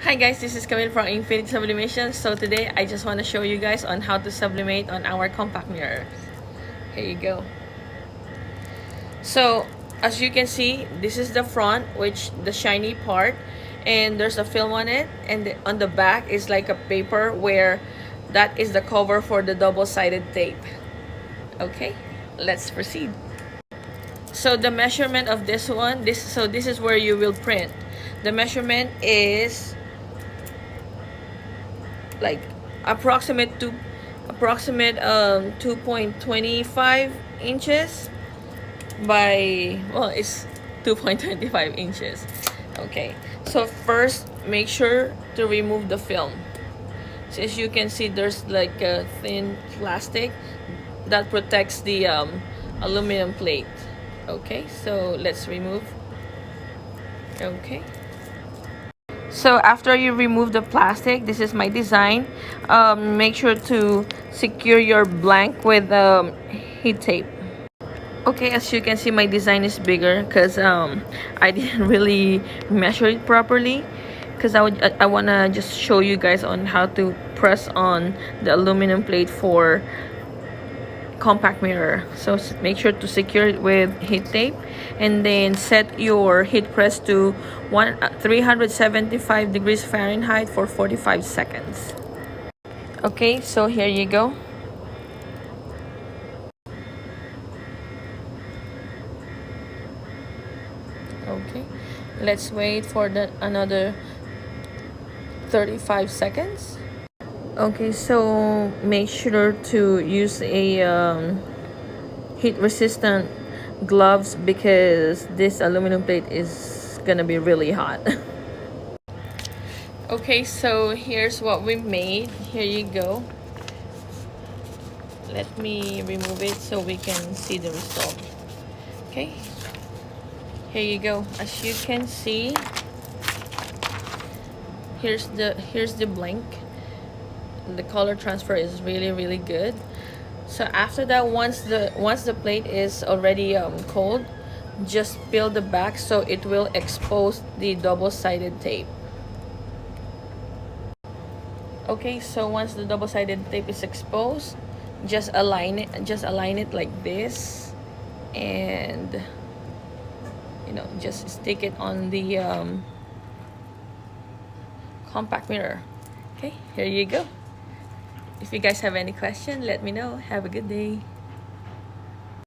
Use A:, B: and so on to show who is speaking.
A: Hi guys, this is Camille from Infinite Sublimation. So today I just want to show you guys on how to sublimate on our compact mirror. Here you go. So as you can see, this is the front, which the shiny part, and there's a film on it, and on the back is like a paper where that is the cover for the double-sided tape. Okay, let's proceed. So the measurement of this one, this is where you will print. The measurement is like approximate 2.25 inches by, well, it's 2.25 inches. Okay, so first make sure to remove the film. So as you can see, there's like a thin plastic that protects the aluminum plate. Okay, so let's remove. Okay, so after you remove the plastic, this is my design. Make sure to secure your blank with heat tape. Okay, as you can see, my design is bigger because I didn't really measure it properly, because I want to just show you guys on how to press on the aluminum plate for compact mirror. So make sure to secure it with heat tape, and then set your heat press to 375 degrees Fahrenheit for 45 seconds. Okay, so here you go. Okay, let's wait for another 35 seconds. Okay, so make sure to use a heat resistant gloves, because this aluminum plate is gonna be really hot. Okay, so here's what we made. Here you go. Let me remove it so we can see the result. Okay, here you go. As you can see, here's the blank. The color transfer is really good. So after that, once the plate is already cold, just peel the back so it will expose the double-sided tape. Okay, so once the double-sided tape is exposed, just align it like this, and just stick it on the compact mirror. Okay, here you go. If you guys have any question, let me know. Have a good day.